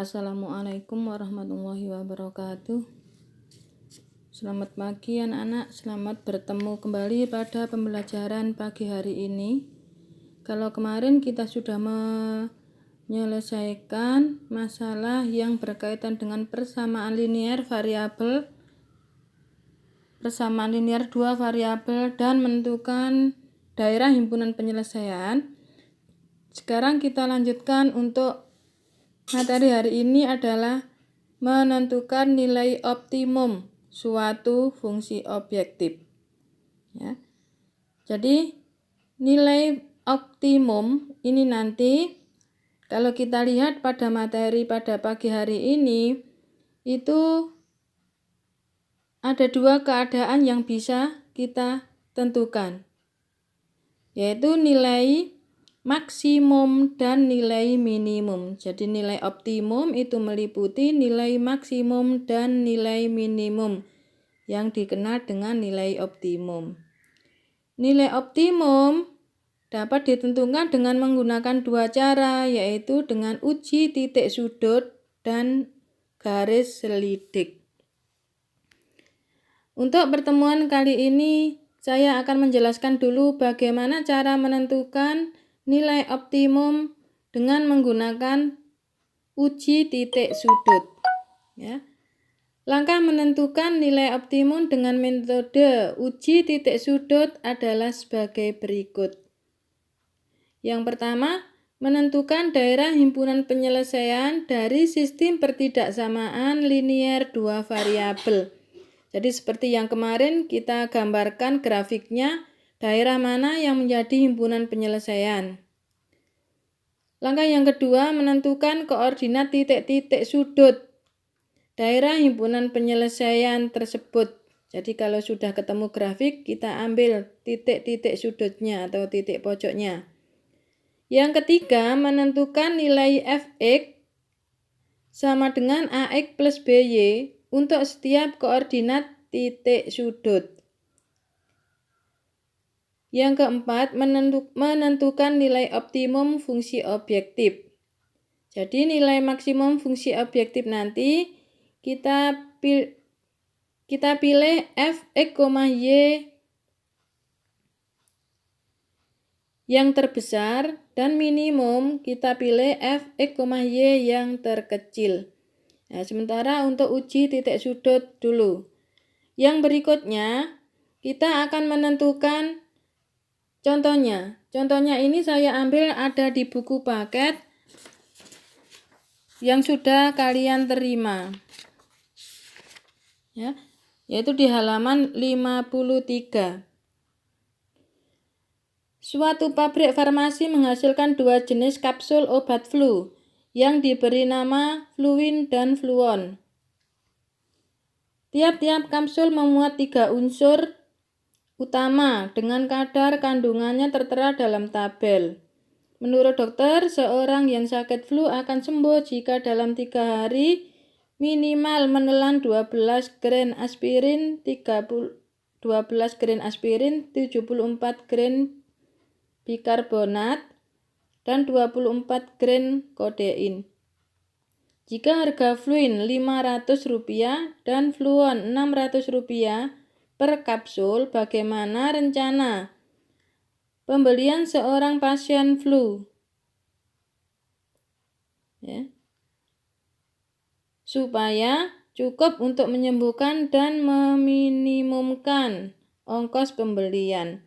Assalamualaikum warahmatullahi wabarakatuh. Selamat pagi anak-anak, selamat bertemu kembali pada pembelajaran pagi hari ini. Kalau kemarin kita sudah menyelesaikan masalah yang berkaitan dengan persamaan linear variabel, persamaan linear dua variabel dan menentukan daerah himpunan penyelesaian. Sekarang kita lanjutkan untuk materi hari ini adalah menentukan nilai optimum suatu fungsi objektif. Ya. Jadi nilai optimum ini nanti kalau kita lihat pada materi pada pagi hari ini itu ada dua keadaan yang bisa kita tentukan, yaitu nilai maksimum dan nilai minimum. Jadi nilai optimum itu meliputi nilai maksimum dan nilai minimum yang dikenal dengan nilai optimum. Nilai optimum dapat ditentukan dengan menggunakan dua cara, yaitu dengan uji titik sudut dan garis selidik. Untuk pertemuan kali ini saya akan menjelaskan dulu bagaimana cara menentukan nilai optimum dengan menggunakan uji titik sudut. Ya. Langkah menentukan nilai optimum dengan metode uji titik sudut adalah sebagai berikut. Yang pertama, menentukan daerah himpunan penyelesaian dari sistem pertidaksamaan linear dua variabel. Jadi seperti yang kemarin kita gambarkan grafiknya, daerah mana yang menjadi himpunan penyelesaian. Langkah yang kedua, menentukan koordinat titik-titik sudut daerah himpunan penyelesaian tersebut. Jadi kalau sudah ketemu grafik, kita ambil titik-titik sudutnya atau titik pojoknya. Yang ketiga, menentukan nilai fx sama dengan ax plus by untuk setiap koordinat titik sudut. Yang keempat, menentukan nilai optimum fungsi objektif. Jadi nilai maksimum fungsi objektif nanti kita pilih fx, y yang terbesar dan minimum kita pilih fx, y yang terkecil. Nah, sementara untuk uji titik sudut dulu. Yang berikutnya kita akan menentukan contohnya. Contohnya ini saya ambil ada di buku paket yang sudah kalian terima. Ya, yaitu di halaman 53. Suatu pabrik farmasi menghasilkan dua jenis kapsul obat flu yang diberi nama Fluin dan Fluon. Tiap-tiap kapsul memuat 3 unsur utama dengan kadar kandungannya tertera dalam tabel. Menurut dokter, seorang yang sakit flu akan sembuh jika dalam 3 hari minimal menelan 12 grain aspirin, 74 grain bikarbonat, dan 24 grain kodein. Jika harga Fluin Rp500 dan Fluon Rp600 per kapsul, bagaimana rencana pembelian seorang pasien flu? Ya. Supaya cukup untuk menyembuhkan dan meminimumkan ongkos pembelian.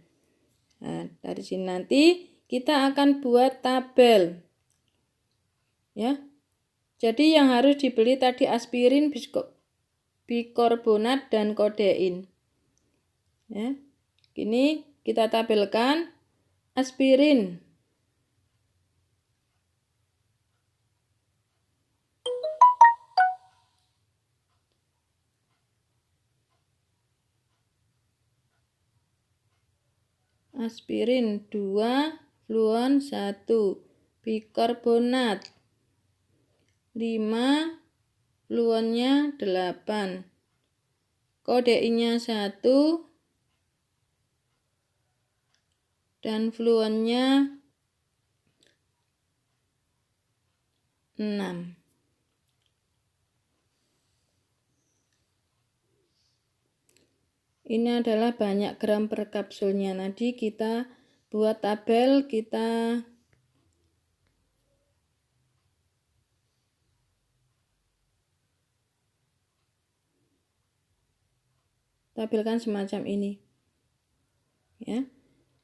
Nah, dari sini nanti kita akan buat tabel. Ya. Jadi yang harus dibeli tadi aspirin, bikarbonat, dan kodein. Ya. Ini kita tabelkan aspirin. Aspirin 2, fluon 1, bikarbonat 5, fluonnya 8, kodeinnya 1, dan fluonnya 6. Ini adalah banyak gram per kapsulnya. Nanti kita buat tabel, kita tabelkan semacam ini. Ya.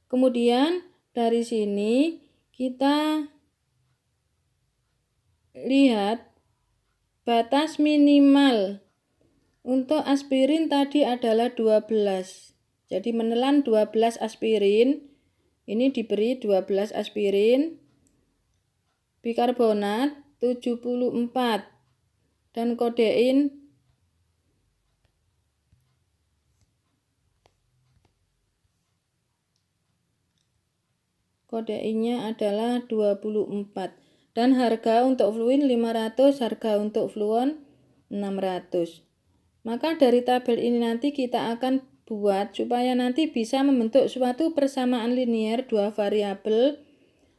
Kemudian dari sini kita lihat batas minimal untuk aspirin tadi adalah 12. Jadi menelan 12 aspirin. Ini diberi 12 aspirin. Bikarbonat 74 dan kodeinnya adalah 24 dan harga untuk fluin 500, harga untuk fluon 600. Maka dari tabel ini nanti kita akan buat supaya nanti bisa membentuk suatu persamaan linier dua variabel.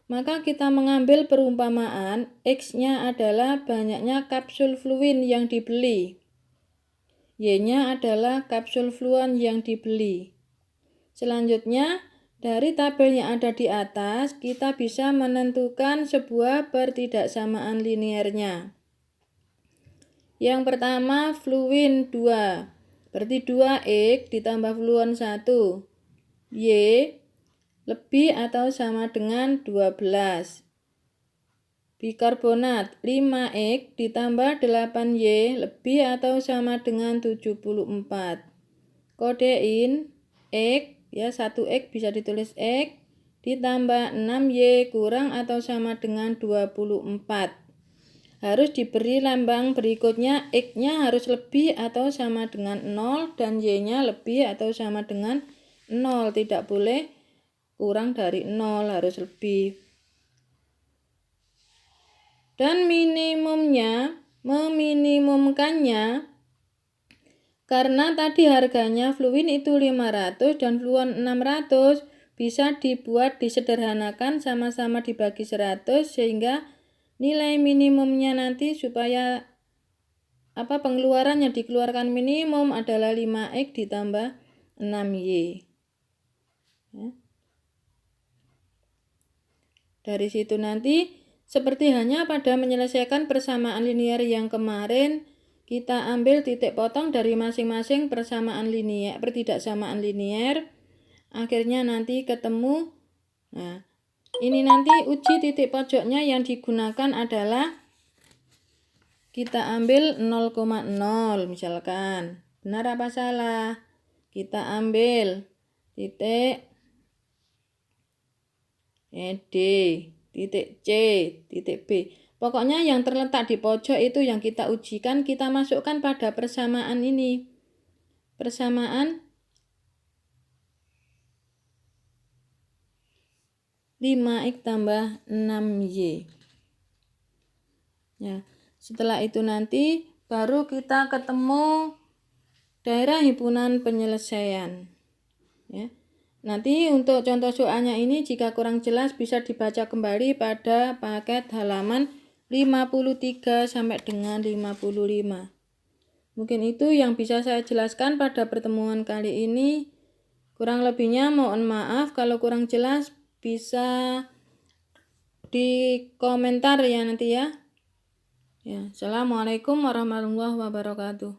Maka kita mengambil perumpamaan X-nya adalah banyaknya kapsul fluin yang dibeli. Y-nya adalah kapsul fluon yang dibeli. Selanjutnya, dari tabel yang ada di atas, kita bisa menentukan sebuah pertidaksamaan liniernya. Yang pertama, fluin 2. Berarti 2X ditambah fluon 1. Y lebih atau sama dengan 12. Bikarbonat 5X ditambah 8Y lebih atau sama dengan 74. Kodein X, ya 1X bisa ditulis X, ditambah 6Y kurang atau sama dengan 24. Harus diberi lambang berikutnya, X-nya harus lebih atau sama dengan 0 dan Y-nya lebih atau sama dengan 0. Tidak boleh kurang dari 0, harus lebih. Dan meminimumkannya, karena tadi harganya fluin itu 500 dan fluon 600, bisa dibuat disederhanakan sama-sama dibagi 100 sehingga nilai minimumnya nanti supaya pengeluaran yang dikeluarkan minimum adalah 5X ditambah 6Y. Ya. Dari situ nanti seperti hanya pada menyelesaikan persamaan linier yang kemarin, kita ambil titik potong dari masing-masing persamaan linier, pertidaksamaan linier. Akhirnya nanti ketemu. Nah, ini nanti uji titik pojoknya yang digunakan adalah kita ambil 0,0 misalkan. Benar apa salah? Kita ambil titik D, titik C, titik B. Pokoknya yang terletak di pojok itu yang kita ujikan, kita masukkan pada persamaan ini. Persamaan 5X tambah 6Y. Ya, setelah itu nanti baru kita ketemu daerah himpunan penyelesaian. Ya. Nanti untuk contoh soalnya ini jika kurang jelas bisa dibaca kembali pada paket halaman 53 sampai dengan 55. Mungkin itu yang bisa saya jelaskan pada pertemuan kali ini. Kurang lebihnya mohon maaf, kalau kurang jelas bisa di komentar ya nanti ya. Ya, Assalamualaikum warahmatullahi wabarakatuh.